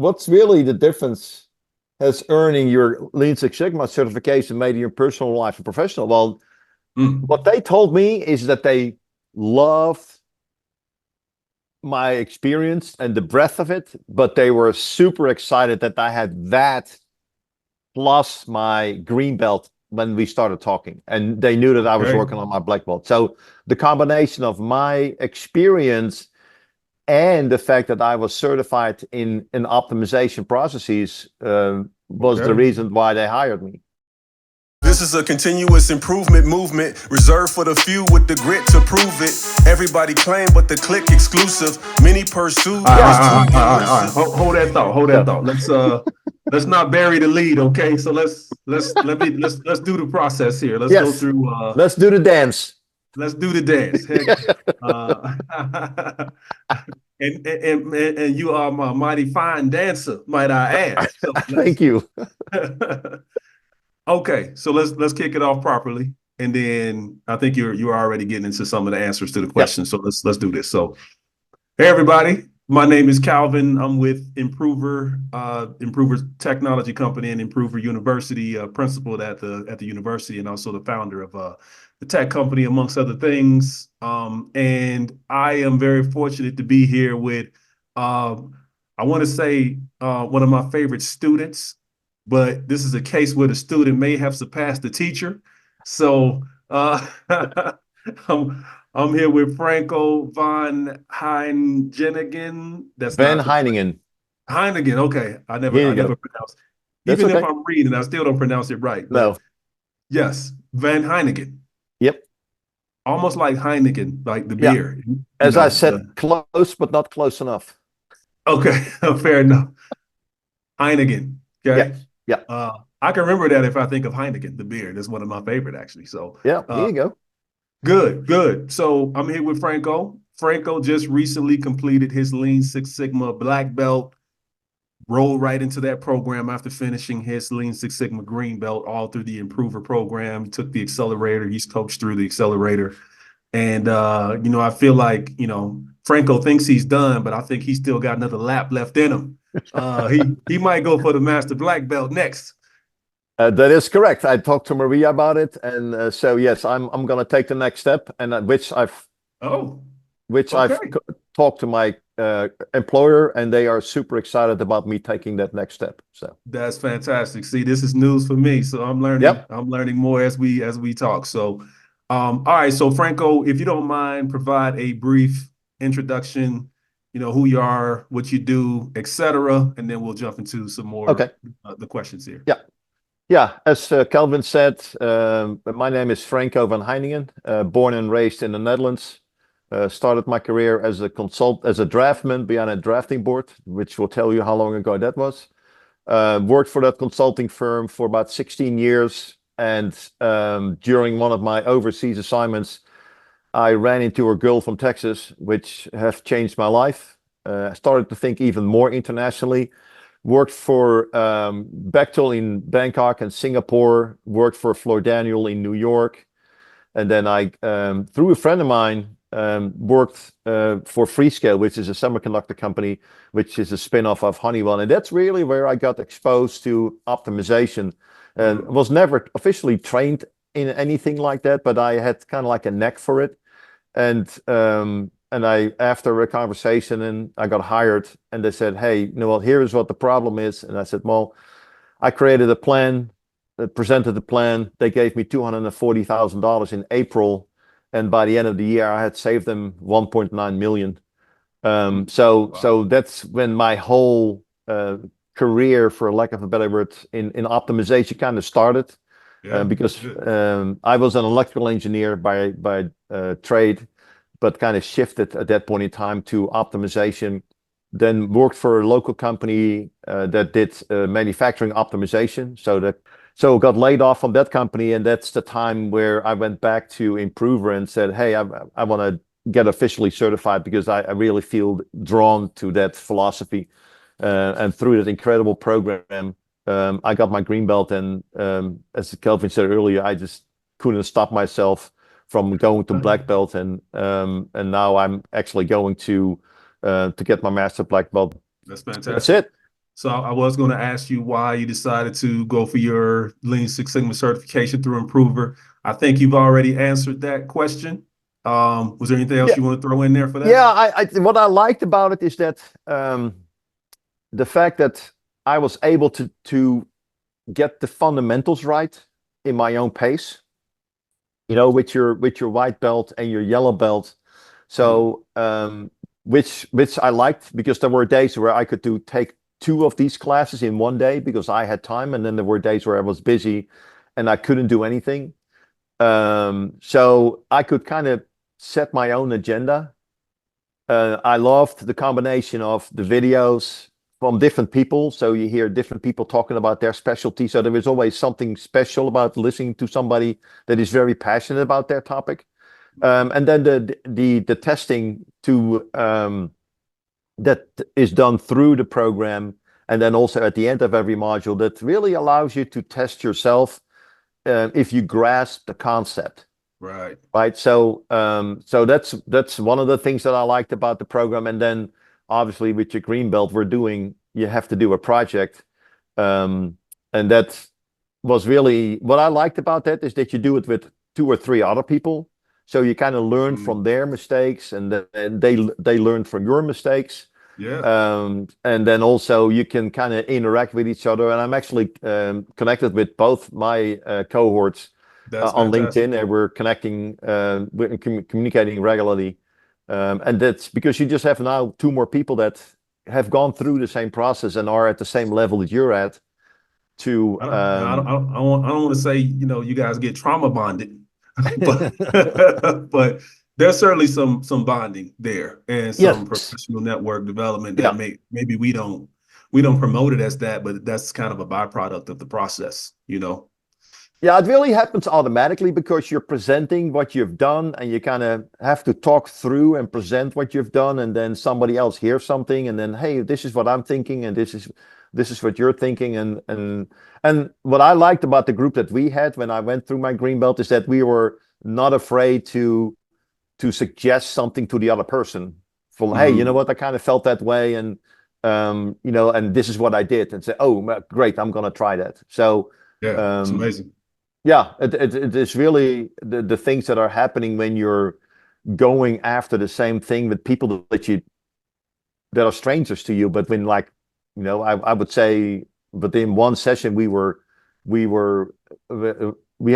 what's really the difference has earning your Lean Six Sigma certification made in your personal life and professional? Well, what they told me is that they loved my experience and the breadth of it, but they were super excited that I had that plus my green belt when we started talking, and they knew that I was working on my black belt. So the combination of my experience and the fact that I was certified in optimization processes was the reason why they hired me. This is a continuous improvement movement reserved for the few with the grit to prove it. Everybody claim, but the click exclusive. Many pursue. All right. Hold that thought. Let's not bury the lead, okay? So let's do the process here. Let's go through. Let's do the dance. Let's do the dance. And you are a mighty fine dancer, might I add. So thank you. Okay, so let's kick it off properly, and then I think you're already getting into some of the answers to the questions. So let's do this. So, hey everybody, my name is Calvin. I'm with Impruver, Impruver Technology Company and Impruver University, principal at the university, and also the founder of the tech company, amongst other things. And I am very fortunate to be here with, I want to say, one of my favorite students. But this is a case where the student may have surpassed the teacher. So I'm here with Franco van Heijningnen. That's Van Heijningen. Heijningnen. Okay, I never pronounce. Even if I'm reading, I still don't pronounce it right. But no. Yes, Van Heijningnen. Yep. Almost like Heineken, like the beer. As I said, close but not close enough. Okay, fair enough. Heineken. Okay. Yeah. I can remember that if I think of Heineken, the beer. That's one of my favorite, actually. So yeah, here you go. Good. So I'm here with Franco. Franco just recently completed his Lean Six Sigma black belt, rolled right into that program after finishing his Lean Six Sigma green belt, all through the Impruver program. He took the Accelerator. He's coached through the Accelerator. And, I feel like, Franco thinks he's done, but I think he's still got another lap left in him. He might go for the Master Black Belt next. That is correct. I talked to Maria about it, and so yes, I'm going to take the next step, and which I've talked to my employer, and they are super excited about me taking that next step. So that's fantastic. See, this is news for me, so I'm learning. Yep. I'm learning more as we talk. So, all right. So, Franco, if you don't mind, provide a brief introduction. Who you are, what you do, etc., and then we'll jump into some more the questions here. Yeah. As Calvin said, my name is Franco van Heijningnen, born and raised in the Netherlands. Started my career as a draftman behind a drafting board, which will tell you how long ago that was. Worked for that consulting firm for about 16 years, and during one of my overseas assignments, I ran into a girl from Texas, which have changed my life. I started to think even more internationally. Worked for Bechtel in Bangkok and Singapore. Worked for Floor Daniel in New York. And then I, through a friend of mine, worked for Freescale, which is a semiconductor company, which is a spin-off of Honeywell. And that's really where I got exposed to optimization. And was never officially trained in anything like that, but I had kind of like a knack for it. And I, after a conversation, and I got hired, and they said, hey, here is what the problem is. And I said, well, I created a plan, presented the plan. They gave me $240,000 in April. And by the end of the year, I had saved them 1.9 million. So that's when my whole career, for lack of a better word, in optimization kind of started. Because I was an electrical engineer by trade, but kind of shifted at that point in time to optimization. Then worked for a local company that did manufacturing optimization. So got laid off from that company, and that's the time where I went back to Impruver and said, hey, I want to get officially certified because I really feel drawn to that philosophy. And through that incredible program, I got my green belt, and as Kelvin said earlier, I just couldn't stop myself from going to black belt, and now I'm actually going to get my master black belt. That's fantastic. That's it. So I was going to ask you why you decided to go for your Lean Six Sigma certification through Improver. I think you've already answered that question. Was there anything else Yeah, you want to throw in there for that? yeah. What I liked about it is that the fact that I was able to get the fundamentals right in my own pace. With your white belt and your yellow belt. So which I liked, because there were days where I could take 2 of these classes in one day because I had time, and then there were days where I was busy and I couldn't do anything. So I could kind of set my own agenda. I loved the combination of the videos from different people. So you hear different people talking about their specialty. So there is always something special about listening to somebody that is very passionate about their topic. And then the testing that is done through the program, and then also at the end of every module, that really allows you to test yourself if you grasp the concept. Right. Right. So that's one of the things that I liked about the program. And then obviously with your green belt, you have to do a project. And that was really what I liked about that, is that you do it with 2 or 3 other people. So you kind of learn from their mistakes, and then they learn from your mistakes. Yeah. And then also you can kind of interact with each other. And I'm actually connected with both my cohorts That's on fantastic. LinkedIn, and we're connecting, we're communicating regularly. And that's because you just have now 2 more people that have gone through the same process and are at the same level that you're at. I don't want to say, you guys get trauma bonded, but but there's certainly some bonding there, and some Yes. professional network development that Yeah. maybe we don't promote it as that, but that's kind of a byproduct of the process. Yeah, it really happens automatically because you're presenting what you've done, and you kind of have to talk through and present what you've done, and then somebody else hears something, and then, hey, this is what I'm thinking, and this is what you're thinking. And what I liked about the group that we had when I went through my green belt is that we were not afraid to suggest something to the other person. From, hey, you know what, I kind of felt that way, and and this is what I did, and say, oh, great, I'm gonna try that. So Yeah, it's amazing. yeah, it is really the things that are happening when you're going after the same thing with people that are strangers to you. But when, like, I would say within one session we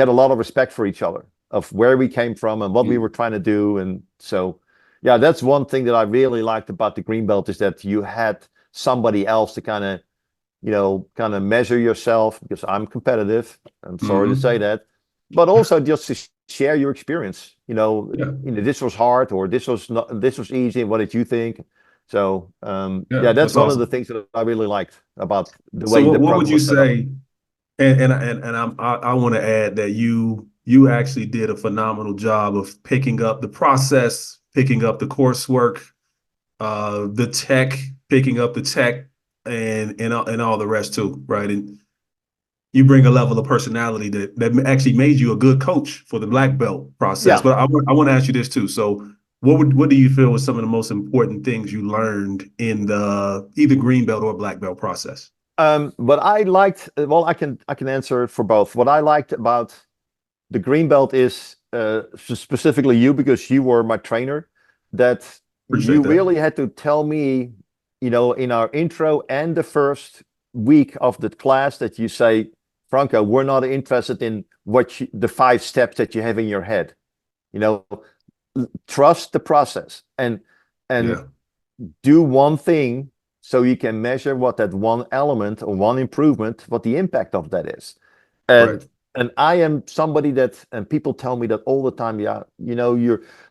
had a lot of respect for each other, of where we came from and what we were trying to do. And so yeah, that's one thing that I really liked about the green belt, is that you had somebody else to kind of measure yourself, because I'm competitive. I'm sorry to say that, but also just to share your experience. This was hard, or this was not, this was easy. What did you think? So yeah, that's That's one of the awesome. things that I really liked about the So way the what would program you was set up. say? And I want to add that you actually did a phenomenal job of picking up the process, picking up the coursework, the tech, picking up the tech, and all the rest too, right? And you bring a level of personality that actually made you a good coach for the black belt process. Yeah. But I want to ask you this too. So what do you feel was some of the most important things you learned in the either green belt or black belt process? What I liked, well, I can answer for both. What I liked about the green belt is specifically you, because you were my trainer, that you Appreciate that. really had to tell me, in our intro and the first week of the class, that you say, Franco, we're not interested in the 5 steps that you have in your head. Trust the process, and Yeah, do one thing, so you can measure what that one element or one improvement, what the impact of that is. right. And I am somebody that, and people tell me that all the time, yeah,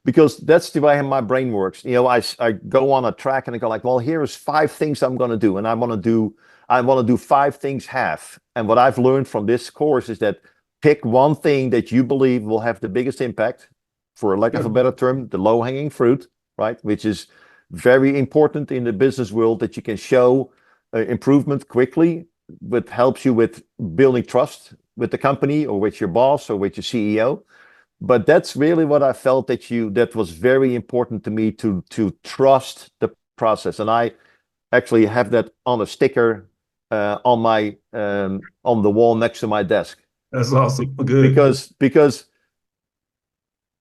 because that's the way my brain works. I go on a track and I go like, well, here's 5 things I'm going to do. And I want to do 5 things half. And what I've learned from this course is that pick one thing that you believe will have the biggest impact, for lack of a better term, the low hanging fruit, right? Which is very important in the business world, that you can show improvement quickly, but helps you with building trust with the company, or with your boss, or with your CEO. But that's really what I felt that was very important to me, to trust the process. And I actually have that on a sticker on my on the wall next to my desk. That's awesome. Good. Because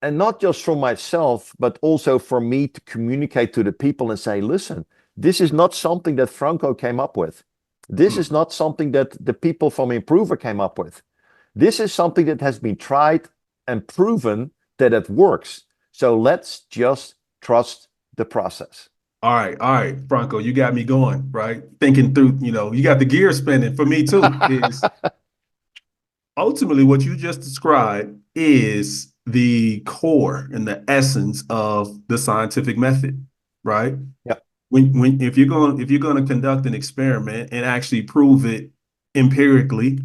and not just for myself, but also for me to communicate to the people and say, listen, this is not something that Franco came up with. This is not something that the people from Impruver came up with. This is something that has been tried and proven that it works. So let's just trust the process. All right, Franco, you got me going, right? Thinking through, you got the gears spinning for me too. Is ultimately what you just described is the core and the essence of the scientific method, right? Yeah. When if you're going to conduct an experiment and actually prove it empirically,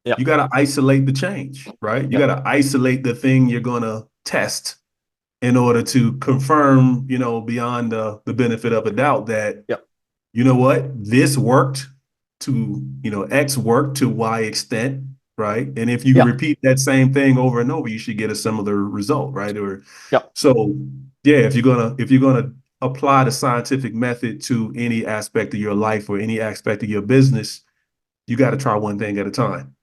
you got to isolate the change, right? You got to isolate the thing you're going to test in order to confirm, beyond the benefit of a doubt that, you know what, this worked to, X worked to Y extent, right? And if you repeat that same thing over and over, you should get a similar result, right? Or so, if you're gonna apply the scientific method to any aspect of your life or any aspect of your business, you got to try one thing at a time.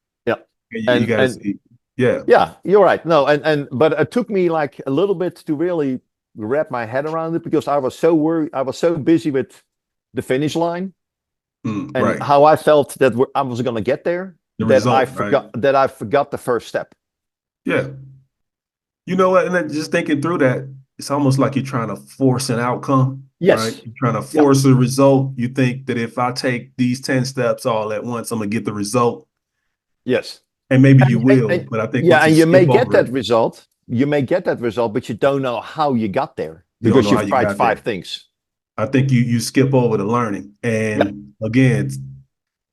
You got to see. Yeah, you're right. No, but it took me like a little bit to really wrap my head around it because I was so worried. I was so busy with the finish line and how I felt that I was going to get there I forgot the first step. Yeah. You know what? And then just thinking through that, it's almost like you're trying to force an outcome. Yes. Right? You're trying to force a result. You think that if I take these 10 steps all at once, I'm going to get the result. Yes. And maybe you will, but I think and you may get that result. You may get that result, but you don't know how you got there because you've tried five things. I think you skip over the learning. And again,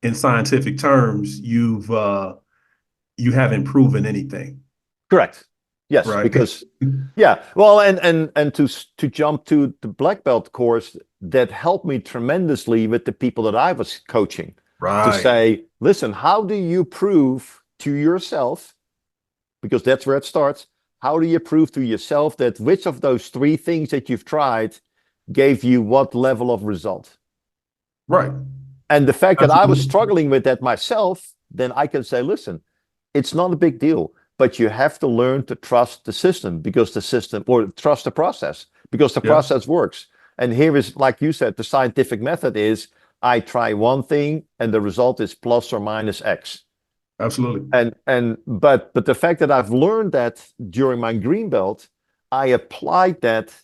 in scientific terms, you haven't proven anything. Correct. Yes, right? Because well, and to jump to the black belt course, that helped me tremendously with the people that I was coaching. Right. To say, listen, how do you prove to yourself, because that's where it starts, how do you prove to yourself that which of those three things that you've tried gave you what level of result? Right. And the fact that I was struggling with that myself, then I can say, listen, it's not a big deal, but you have to learn to trust the system or trust the process because the process works. And here is, like you said, the scientific method is I try one thing and the result is plus or minus X. Absolutely. But the fact that I've learned that during my green belt, I applied that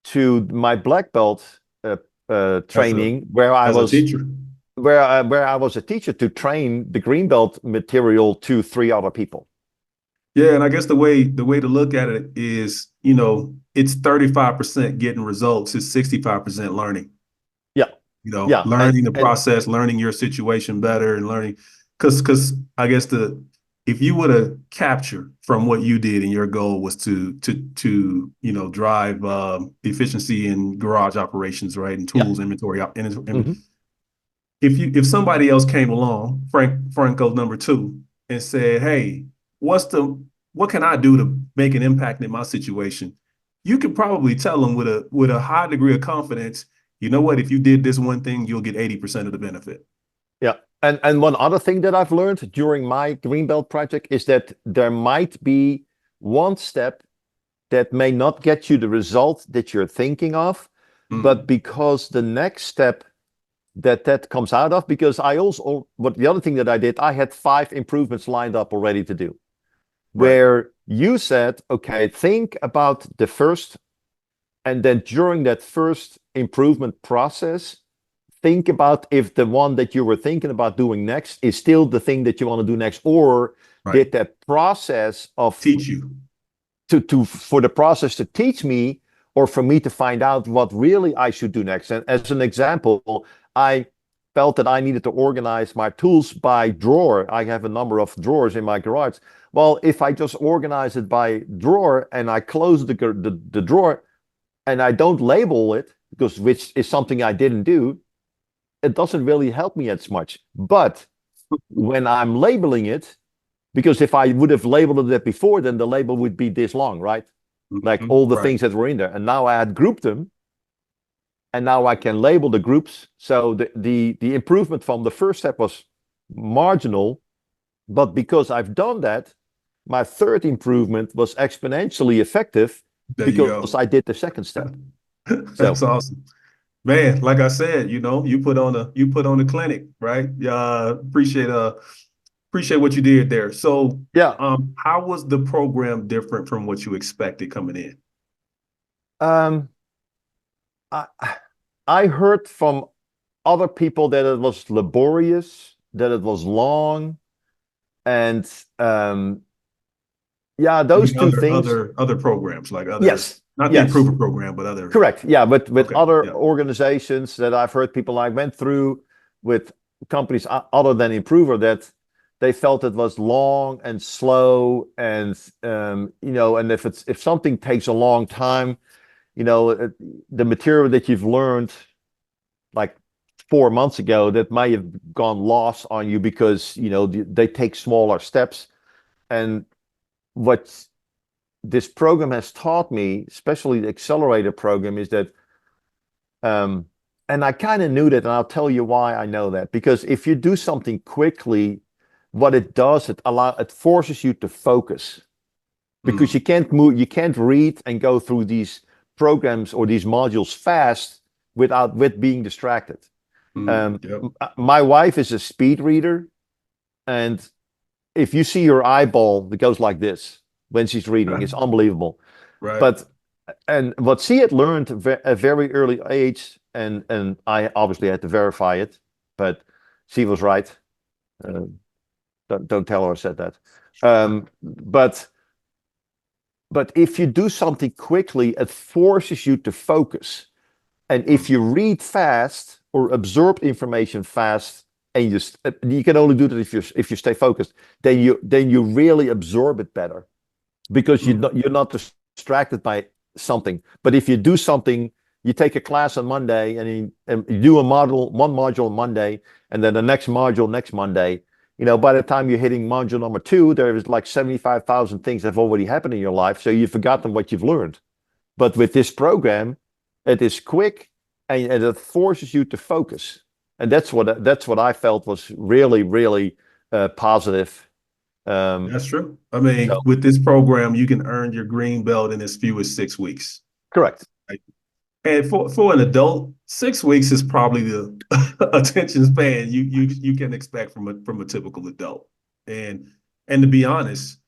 to my black belt training where I was a teacher. Where I was a teacher to train the green belt material to 3 other people. Yeah, and I guess the way to look at it is, it's 35% getting results, it's 65% learning. Learning the process, learning your situation better, and learning because I guess if you would have captured from what you did and your goal was to drive efficiency in garage operations, right, and tools inventory. If somebody else came along, Franco number 2, and said, hey, what can I do to make an impact in my situation? You could probably tell them with a high degree of confidence, you know what, if you did this one thing, you'll get 80% of the benefit. Yeah. And one other thing that I've learned during my Greenbelt project is that there might be one step that may not get you the result that you're thinking of, but because the next step that comes out of, because the other thing that I did, I had 5 improvements lined up already to do. Where you said, okay, think about the first, and then during that first improvement process, think about if the one that you were thinking about doing next is still the thing that you want to do next, or did that process of teach you for the process to teach me, or for me to find out what really I should do next. And as an example, I felt that I needed to organize my tools by drawer. I have a number of drawers in my garage. Well, if I just organize it by drawer and I close the drawer and I don't label it, which is something I didn't do, it doesn't really help me as much. But when I'm labeling it, because if I would have labeled it before, then the label would be this long, right? Like all the things that were in there. And now I had grouped them. and now I can label the groups. So the improvement from the first step was marginal, but because I've done that, my third improvement was exponentially effective There you because go. I did the second step. That's So awesome. Man, like I said, you put on a clinic, right? Appreciate what you did there. So, yeah, how was the program different from what you expected coming in? um, I I heard from other people that it was laborious, that it was long, and yeah, You those mean two other things. other programs, like other, Yes, not the yes. Improver program, but other. Correct. Yeah, but with Okay, other yeah. organizations that I've heard people I went through with companies other than Improver that they felt it was long and slow and and if something takes a long time, the material that you've learned like 4 months ago that might have gone lost on you because they take smaller steps. And what this program has taught me, especially the Accelerator program, is that Um, and I kind of knew that, and I'll tell you why I know that. Because if you do something quickly, what it does, it forces you to focus. Because Mm, you can't move, you can't read and go through these programs or these modules fast with being distracted. yep. My wife is a speed reader, and if you see her eyeball that goes like this when she's reading, it's unbelievable. Right. But and what she had learned at a very early age, and I obviously had to verify it, but she was right. Uh, don't tell her I said that. But if you do something quickly, it forces you to focus. And if Mm, you read fast or absorb information fast, and you can only do that if you stay focused, then you really absorb it better because mm, you're not distracted by something. But if you do something, you take a class on Monday and you do one module on Monday, and then the next module next Monday. By the time you're hitting module number 2, there is like 75,000 things that have already happened in your life, so you've forgotten what you've learned. But with this program, it is quick and it forces you to focus, and that's what I felt was really, really positive. that's true. I So mean, with this program, you can earn your green belt in as few as 6 weeks. correct. Right? And for an adult, 6 weeks is probably the attention span you can expect from a typical adult. And and to be honest,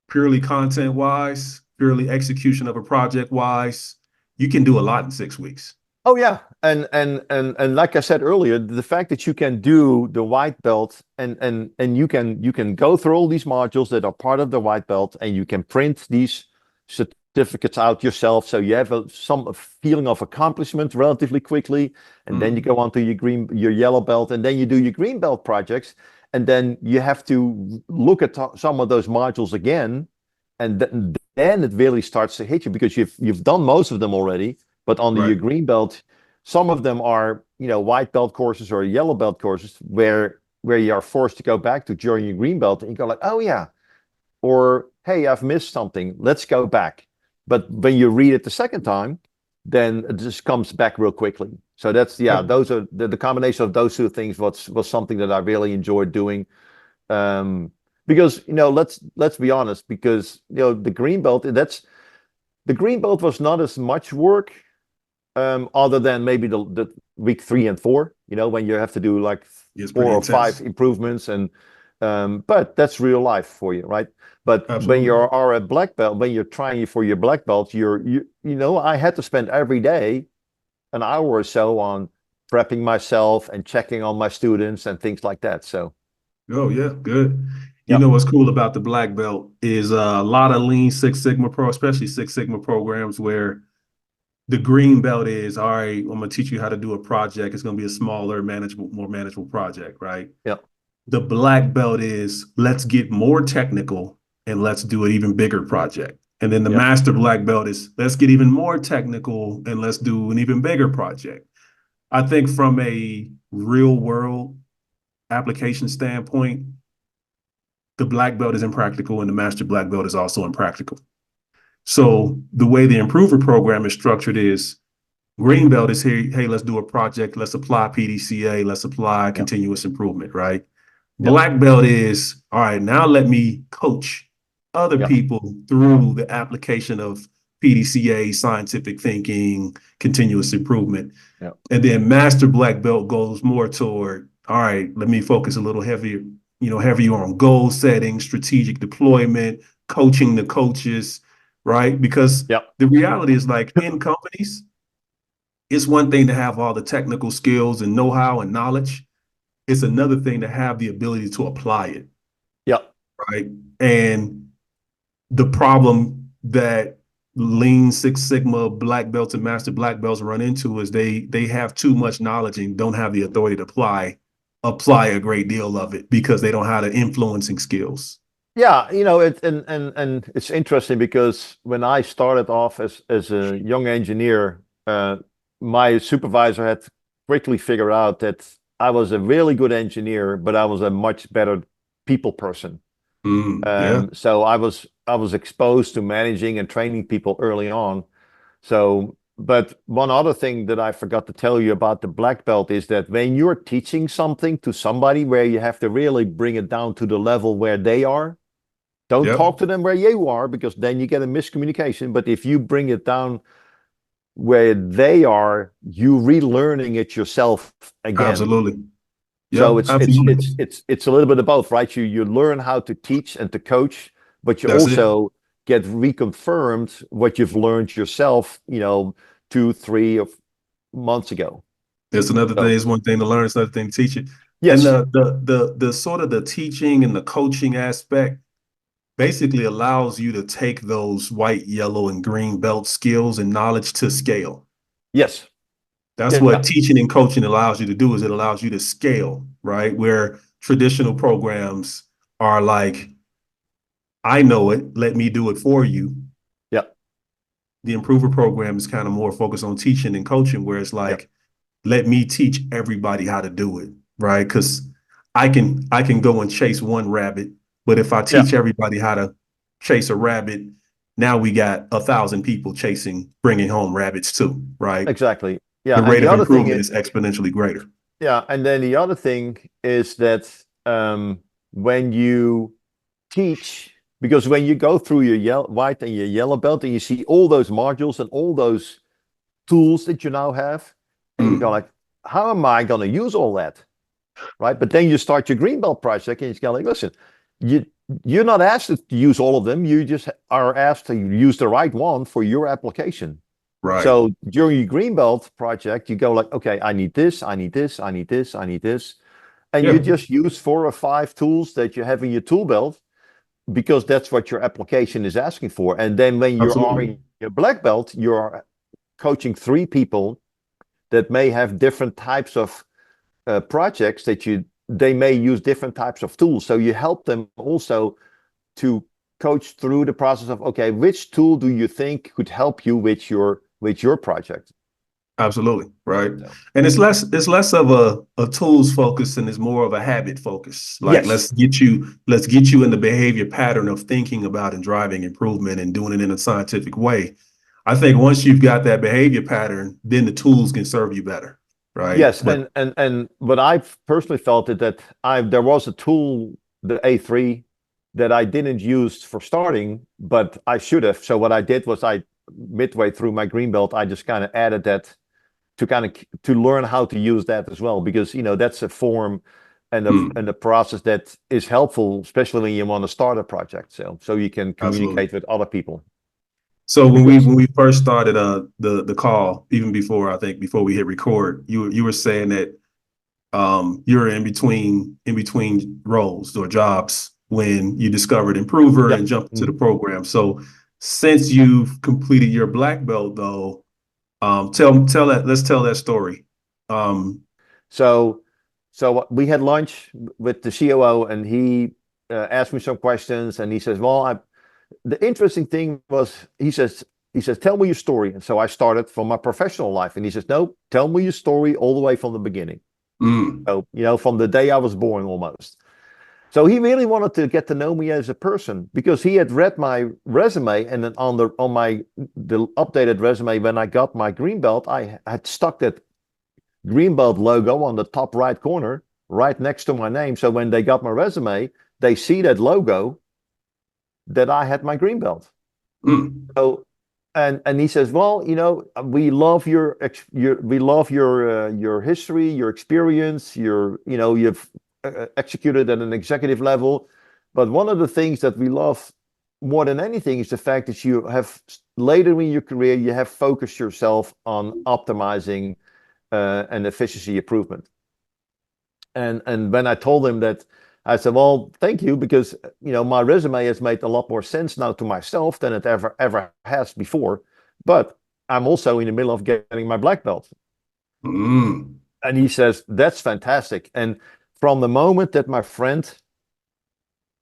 purely content wise, purely execution of a project wise, you can do a lot in 6 weeks. Oh yeah, and like I said earlier, the fact that you can do the white belt and you can go through all these modules that are part of the white belt, and you can print these certificates out yourself, so you have some feeling of accomplishment relatively quickly, and then you Mm, go on to your yellow belt, and then you do your green belt projects, and then you have to look at some of those modules again, and then it really starts to hit you because you've done most of them already. But on your right. green belt, some of them are, white belt courses or yellow belt courses where you are forced to go back to during your green belt, and you go like, oh yeah, or hey, I've missed something. Let's go back. But when you read it the second time, then it just comes back real quickly. So that's yeah, Yep. those are the combination of those two things was something that I really enjoyed doing. Um, because let's be honest, because the green belt the green belt was not as much work other than maybe the week 3 and 4, when you have to do like It's four pretty or five intense. improvements, and but that's real life for you, right? But when you Absolutely. are a black belt, when you're trying for your black belt, I had to spend every day an hour or so on prepping myself and checking on my students and things like that. So Oh yeah, good. You yeah, know what's cool about the black belt is a lot of Lean Six Sigma especially Six Sigma programs where the green belt is all right. I'm gonna teach you how to do a project. It's gonna be a smaller, manageable, more manageable project, right? yeah, The black belt is let's get more technical and let's do an even bigger project. And then the yeah, master black belt is let's get even more technical and let's do an even bigger project. I think from a real world application standpoint, the black belt is impractical and the master black belt is also impractical. So the way the improver program is structured is Green belt is here. Hey, let's do a project. Let's apply PDCA. Let's apply continuous improvement, right? Yeah. Black belt is, all right, now let me coach other Yeah. people through the application of PDCA, scientific thinking, continuous improvement. Yeah. And then master black belt goes more toward, all right, let me focus a little heavier, heavier on goal setting, strategic deployment, coaching the coaches, right? Because Yeah. the reality is, like, in companies, it's one thing to have all the technical skills and know-how and knowledge. It's another thing to have the ability to apply it, Yeah. right? And the problem that Lean Six Sigma black belts and master black belts run into is they have too much knowledge and don't have the authority to apply a great deal of it because they don't have the influencing skills. Yeah, and it's interesting because when I started off as a young engineer, my supervisor had quickly figured out that I was a really good engineer, but I was a much better people person. Yeah, So I was exposed to managing and training people early on. So, but one other thing that I forgot to tell you about the black belt is that when you're teaching something to somebody where you have to really bring it down to the level where they are, don't yep, talk to them where you are because then you get a miscommunication. But if you bring it down where they are, you relearning it yourself again. absolutely. Yep, So it's it's absolutely. it's it's it's a little bit of both, right? You learn how to teach and to coach, but you That's it. also get reconfirmed what you've learned yourself, 2, 3 months ago. It's another thing. So It's one thing to learn. It's another thing to teach it. And yes, the sort of the teaching and the coaching aspect basically allows you to take those white, yellow, and green belt skills and knowledge to scale. yes, That's yeah, what teaching and coaching allows you to do, is it allows you to scale, right? Where traditional programs are like, I know it, let me do it for you. yeah, The Improver program is kind of more focused on teaching and coaching, where it's yeah, like, let me teach everybody how to do it, right? Because I can go and chase one rabbit, but if I yeah, teach everybody how to chase a rabbit, now we got 1,000 people bringing home rabbits too, right? exactly. The Yeah, and rate the of other thing improvement is, is exponentially greater. yeah, and then the other thing is that when you teach, because when you go through your white and your yellow belt and you see all those modules and all those tools that you now have, and you go Mm, like, how am I going to use all that? Right. But then you start your green belt project and you go like, listen, you you're not asked to use all of them. You just are asked to use the right one for your application. right. So during your green belt project, you go like, okay, I need this, I need this, I need this, I need this. And you Yeah, just use 4 or 5 tools that you have in your tool belt because that's what your application is asking for. And then when you are absolutely. in your black belt, you're coaching 3 people that may have different types of projects they may use different types of tools. So you help them also to coach through the process of, okay, which tool do you think could help you with your project? Absolutely. Right. So, And it's less of a tools focus and it's more of a habit focus. Like, yes, let's get you in the behavior pattern of thinking about and driving improvement and doing it in a scientific way. I think once you've got that behavior pattern, then the tools can serve you better. Right. yes, But and what I've personally felt is that there was a tool, the A3, that I didn't use for starting, but I should have. So what I did was I midway through my green belt, I just kind of added that to to learn how to use that as well, because that's a form mm, and a process that is helpful, especially when you want to start a project, so you can absolutely. communicate with other people. So when we Because when we first started the call, even before, I think before we hit record, you were saying that you're in between roles or jobs when you discovered Improver yeah, and jumped into the program. So since you've completed your black belt, though, let's tell that story. Um, so we had lunch with the COO, and he asked me some questions, and he says, well, the interesting thing was, he says, tell me your story. And so I started from my professional life, and he says, no, tell me your story all the way from the beginning. mm, So, from the day I was born almost. So he really wanted to get to know me as a person because he had read my resume, and then on the updated resume when I got my green belt, I had stuck that green belt logo on the top right corner, right next to my name. So when they got my resume, they see that logo that I had my green belt. Mm. So and he says, well, we love your history, your experience, you've executed at an executive level. But one of the things that we love more than anything is the fact that you have later in your career, you have focused yourself on optimizing and efficiency improvement. And when I told him that, I said, well, thank you, because my resume has made a lot more sense now to myself than it ever has before. But I'm also in the middle of getting my black belt. Mm. And he says, that's fantastic. And from the moment that my friend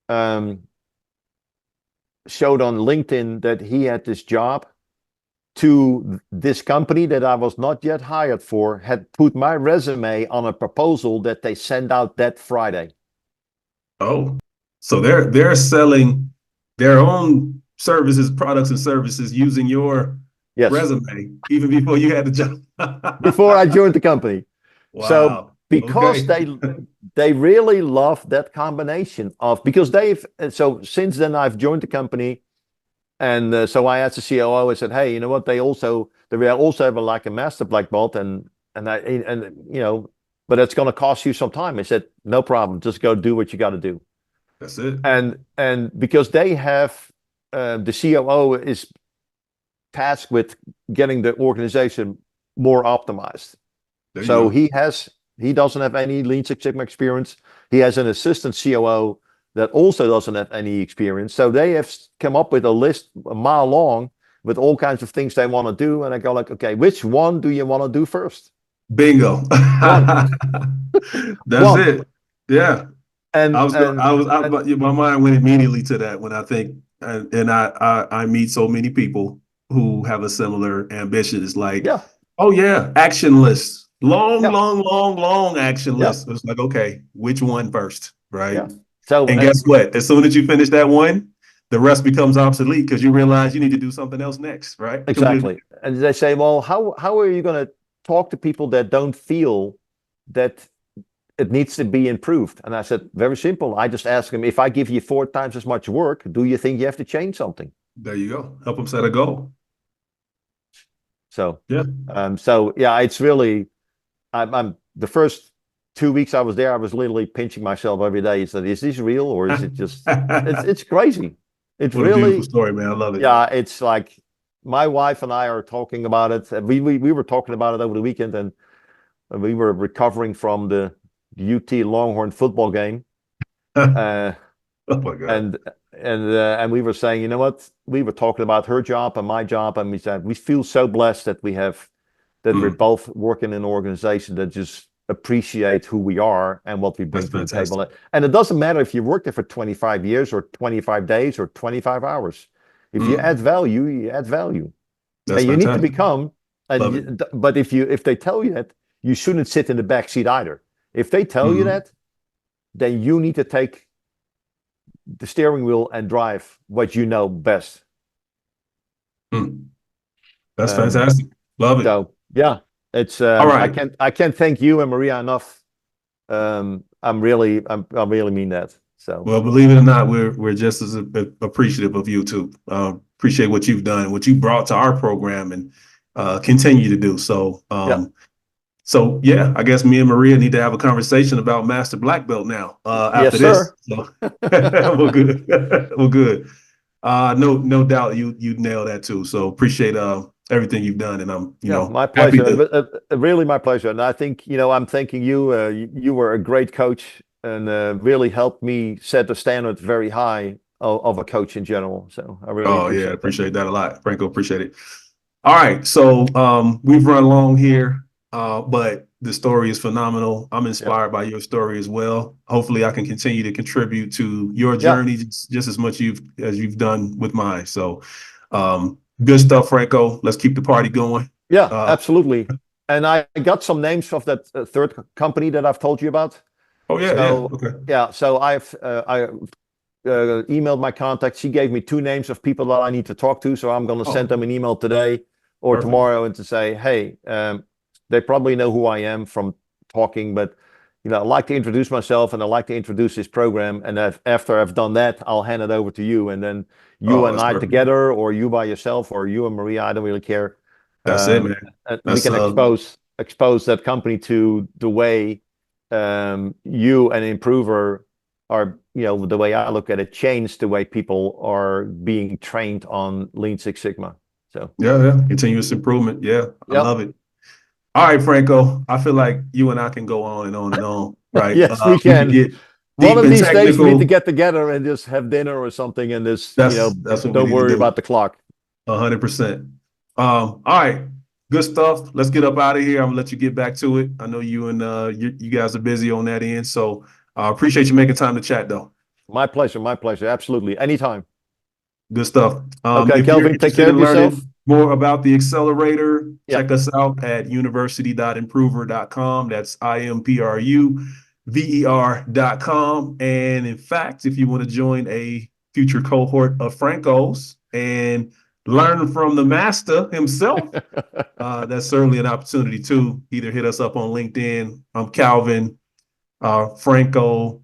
showed on LinkedIn that he had this job, to this company that I was not yet hired for, had put my resume on a proposal that they send out that Friday. Oh, so they're selling their own services, products and services using your Yes. resume even before you had the job. Before I joined the company. Wow. So because Okay. they really love that combination of, because so since then I've joined the company, and so I asked the COO, I said, hey, you know what, they also have like a master black belt, and but it's going to cost you some time. I said, no problem, just go do what you got to do. That's it. And because they have the COO is tasked with getting the organization more optimized. So he doesn't have any Lean Six Sigma experience. He has an assistant COO that also doesn't have any experience. So they have come up with a list a mile long with all kinds of things they want to do. And I go like, okay, which one do you want to do first? Bingo. That's One. it. Yeah. And my mind went immediately to that when I think, and I meet so many people who have a similar ambition. It's like, yeah, oh yeah, action list, long action yeah, list. It's like, okay, which one first, right? yeah. So And guess what? As soon as you finish that one, the rest becomes obsolete because you realize you need to do something else next, right? exactly. And they say, well, how are you going to talk to people that don't feel that it needs to be improved? And I said, very simple. I just ask them, if I give you 4 times as much work, do you think you have to change something? There you go. Help them set a goal. So yeah. It's really, I'm the first 2 weeks I was there, I was literally pinching myself every day. Is this real, or is it just? it's crazy. It's what really a beautiful story, man. I love it. Yeah, it's like my wife and I are talking about it. We were talking about it over the weekend, and we were recovering from the UT Longhorn football game. Oh my God. And we were saying, you know what? We were talking about her job and my job, and we said we feel so blessed that we're both working in an organization that just appreciate who we are and what we bring to the table. And it doesn't matter if you worked there for 25 years or 25 days or 25 hours. If you add value, you add value. That's and you fantastic. need to become. But if they tell you that, you shouldn't sit in the back seat either. If they tell you that, then you need to take the steering wheel and drive what you know best. That's fantastic. Love it. So yeah, it's all right. I can't thank you and Maria enough. I really mean that. So well, believe it or not, we're just as appreciative of you too. Appreciate what you've done, what you brought to our program, and continue to do. So So yeah, I guess me and Maria need to have a conversation about Master Black Belt now. After this, so, we're good. We're good. No doubt you nailed that too. So appreciate everything you've done, and I'm my pleasure. Really my pleasure. And I think I'm thanking you. You were a great coach and really helped me set the standard very high of a coach in general. So I really appreciate that a lot, Franco. Appreciate it. All right, so we've run long here. But the story is phenomenal. I'm inspired by your story as well. Hopefully I can continue to contribute to your journey just as much as you've done with mine. So good stuff, Franco. Let's keep the party going. Yeah, absolutely. And I got some names of that third company that I've told you about. Oh yeah, So, yeah. Okay. yeah, so I emailed my contact. She gave me 2 names of people that I need to talk to. So I'm going to send them an email today or Perfect. tomorrow and to say, hey, they probably know who I am from talking, but I like to introduce myself and I like to introduce this program. And after I've done that, I'll hand it over to you. And then you Oh, and that's I perfect. together, or you by yourself, or you and Maria, I don't really care. That's it, man. And we That's can expose that company to the way you and Improver are, the way I look at it, change the way people are being trained on Lean Six Sigma. So yeah. Continuous improvement. Yeah, I yep. love it. All right, Franco. I feel like you and I can go on and on and on, right? Yes, we We could can. get One deep of and these days we need to technical. get together and just have dinner or something and just, That's what we don't need to worry do. about the clock. 100%. All right, good stuff. Let's get up out of here. I'm gonna let you get back to it. I know you and you guys are busy on that end, so appreciate you making time to chat, though. My pleasure. My pleasure. Absolutely. Anytime. Good stuff. Okay, If you're Kelvin, take interested care in of yourself. learning more about the Accelerator, Yeah. check us out at university.improver.com. That's IMPRUVER.com. And in fact, if you want to join a future cohort of Francos and learn from the master himself, that's certainly an opportunity too. Either hit us up on LinkedIn. I'm Calvin Franco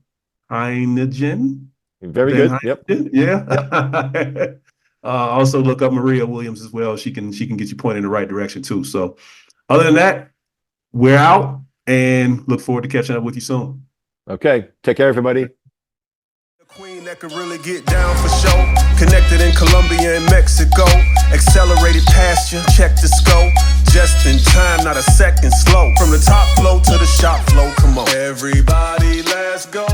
Heinjningen. Very good. Yep. Yeah. Yep. Also look up Maria Williams as well. She can get you pointed in the right direction too. So other than that, we're out and look forward to catching up with you soon. Okay. Take care, everybody. Queen that could really get down for show. Connected in Colombia and Mexico. Accelerated past you, check the scope. Just in time, not a second slow. From the top flow to the shop flow, come on. Everybody, let's go.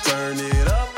Turn it up.